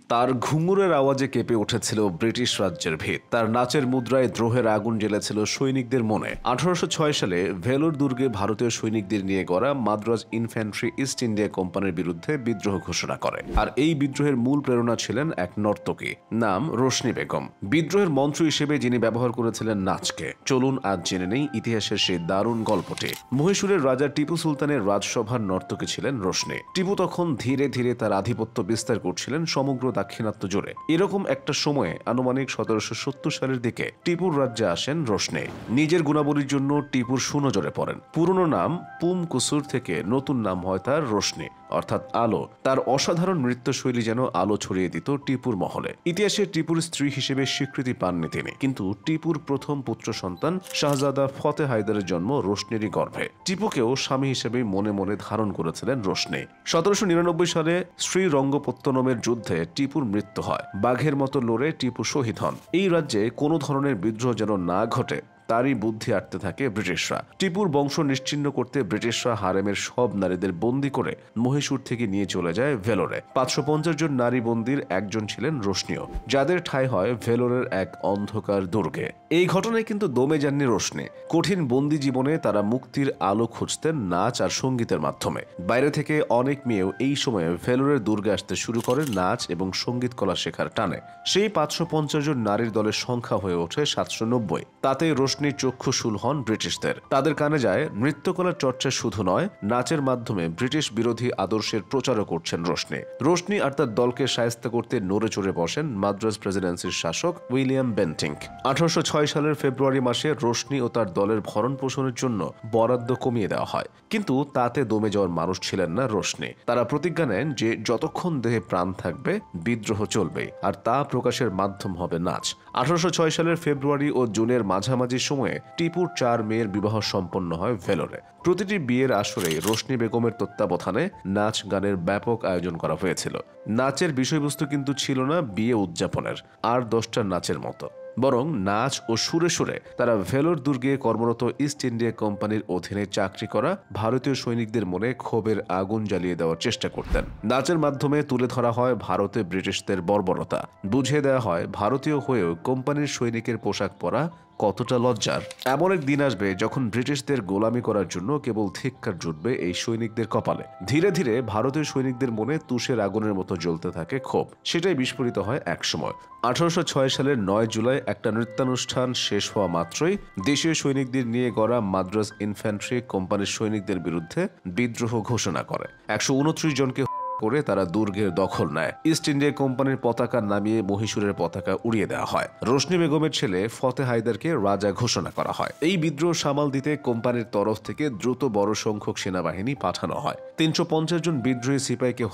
তার ঘুঙুরের আওয়াজে কেঁপে উঠেছিল ব্রিটিশ রাজ্যের ভিত। তার নাচের মুদ্রায় দ্রোহের আগুন জ্বেলেছিল সৈনিকদের মনে। 1806 সালে ভেলোর দুর্গে ভারতীয় সৈনিকদের নিয়ে গড়া মাদ্রাজ ইনফ্যান্ট্রি ইস্ট ইন্ডিয়া কোম্পানির বিরুদ্ধে বিদ্রোহ ঘোষণা করে। আর এই বিদ্রোহের মূল প্রেরণা ছিলেন এক নর্তকী, নাম রোশনি বেগম। বিদ্রোহের মন্ত্র হিসেবে যিনি ব্যবহার করেছিলেন নাচকে। চলুন আজ জেনে নেই ইতিহাসের সেই দারুণ গল্পটি। মহীশূরের রাজা টিপু সুলতানের রাজসভার নর্তকী ছিলেন রোশনি। টিপু তখন ধীরে ধীরে তার আধিপত্য বিস্তার করছিলেন সমগ্র দাক্ষিণাত্য জুড়ে। এরকম একটা সময়ে আনুমানিক 1770 সালের দিকে টিপুর রাজ্যে আসেন রোশনি। নিজের গুণাবলীর জন্য টিপুর সুনজরে পড়েন। পুরনো নাম পুম কুসুর থেকে নতুন নাম হয় তার রোশনি, অর্থাৎ আলো। তার অসাধারণ নৃত্যশৈলী যেন আলো ছড়িয়ে দিত টিপুর মহলে। ইতিহাসে টিপুর স্ত্রী হিসেবে স্বীকৃতি পাননি তিনি, কিন্তু টিপুর প্রথম পুত্র সন্তান শাহজাদা ফতে হায়দারের জন্ম রোশনিরই গর্ভে। টিপুকেও স্বামী হিসেবে মনে মনে ধারণ করেছিলেন রোশনি। 1799 সালে শ্রীরঙ্গপত্তনমের যুদ্ধে টিপুর মৃত্যু হয়। বাঘের মতো লড়ে টিপু শহীদ হন। এই রাজ্যে কোনো ধরনের বিদ্রোহ যেন না ঘটে, তারই বুদ্ধি আটতে থাকে ব্রিটিশরা। টিপুর বংশ নিশ্চিহ্ন করতে ব্রিটিশরা হারেমের সব নারীদের বন্দী করে মহীশূর থেকে নিয়ে চলে যায় ভেলোরে। 550 জন নারী বন্দীর একজন ছিলেন রোশনিও, যাদের ঠাঁই হয় ভেলোরের এক অন্ধকার দুর্গে। এই ঘটনায় কিন্তু দমে যাননি রোশনি। কঠিন বন্দী জীবনে তারা মুক্তির আলো খুঁজতেন নাচ আর সঙ্গীতের মাধ্যমে। বাইরে থেকে অনেক মেয়েও এই সময়ে ভেলোরের দুর্গে আসতে শুরু করে নাচ এবং সঙ্গীত কলা শেখার টানে। সেই 550 জন নারীর দলের সংখ্যা হয়ে ওঠে 790। তাতে রোশনি চক্ষুশূল হন ব্রিটিশদের। তাদের কানে যায় নৃত্যকলার চর্চা শুধু নয়, নাচের মাধ্যমে ব্রিটিশ বিরোধী আদর্শের প্রচারও করছেন রোশনি। রোশনি আর তার দলকে শায়েস্তা করতে নড়ে চড়ে বসেন মাদ্রাজ প্রেসিডেন্সির শাসক উইলিয়াম বেন্টিঙ্ক। 1806 সালের ফেব্রুয়ারি মাসে রোশনি ও তার দলের ভরণ পোষণের জন্য বরাদ্দ কমিয়ে দেওয়া হয়, কিন্তু তাতে দমে যাওয়ার মানুষ ছিলেন না রোশনি। তারা প্রতিজ্ঞা নেন যে যতক্ষণ দেহে প্রাণ থাকবে বিদ্রোহ চলবে, আর তা প্রকাশের মাধ্যম হবে নাচ। 1806 সালের ফেব্রুয়ারি ও জুনের মাঝামাঝি সময়ে টিপুর 4 মেয়ের বিবাহ সম্পন্ন হয় ভেলোরে। প্রতিটি বিয়ের আসরে রোশনি বেগমের তত্ত্বাবধানে নাচ গানের ব্যাপক আয়োজন করা হয়েছিল। নাচের বিষয়বস্তু কিন্তু ছিল না বিয়ে উদযাপনের আর 10টা নাচের মতো, বরং নাচ ও সুরে সুরে তারা ভেলোর দুর্গে কর্মরত ইস্ট ইন্ডিয়া কোম্পানির অধীনে চাকরি করা ভারতীয় সৈনিকদের মনে ক্ষোভের আগুন জ্বালিয়ে দেওয়ার চেষ্টা করতেন। নাচের মাধ্যমে তুলে ধরা হয় ভারতে ব্রিটিশদের বর্বরতা, বুঝিয়ে দেওয়া হয় ভারতীয় হয়েও কোম্পানির সৈনিকের পোশাক পরা কতটা লজ্জার। এমন এক দিন আসবে যখন ব্রিটিশদের গোলামি করার জন্য কেবল ধিক্কার জুটবে এই সৈনিকদের কপালে। ধীরে ধীরে ভারতীয় সৈনিকদের মনে তুষের আগুনের মতো জ্বলতে থাকে ক্ষোভ। সেটাই বিস্ফোরিত হয় একসময়। 1806 সালের 9 জুলাই একটা নৃত্যানুষ্ঠান শেষ হওয়া মাত্রই দেশীয় সৈনিকদের নিয়ে গড়া মাদ্রাজ ইনফ্যান্ট্রি কোম্পানির সৈনিকদের বিরুদ্ধে বিদ্রোহ ঘোষণা করে। 129 জনকে করে তারা দুর্গের দখল নেয়। ইস্ট ইন্ডিয়া কোম্পানির পতাকা নামিয়ে মহীশূরের পতাকা উড়িয়ে দেওয়া হয়। রোশনি বেগমের ছেলে ফতে হায়দারকে রাজা ঘোষণা করা হয়। এই বিদ্রোহ সামাল দিতে কোম্পানির তরফ থেকে দ্রুত বড় সংখ্যক সেনাবাহিনী পাঠানো হয়। 350 জন বিদ্রোহী সিপাহীকে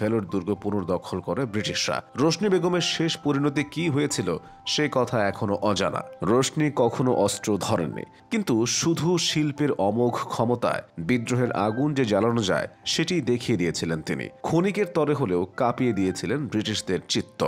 ভেলোর দুর্গ পুনর্দখল করে ব্রিটিশরা। রোশনি বেগমের শেষ পরিণতি কি হয়েছিল সে কথা এখনো অজানা। রোশনি কখনো অস্ত্র ধরেননি, কিন্তু শুধু শিল্পের অমোঘ ক্ষমতায় বিদ্রোহের আগুন যে জ্বালানো যায় সেটি দেখিয়ে দিয়েছিলেন তিনি। ক্ষণিকের তরে হলেও কাঁপিয়ে দিয়েছিলেন ব্রিটিশদের চিত্ত।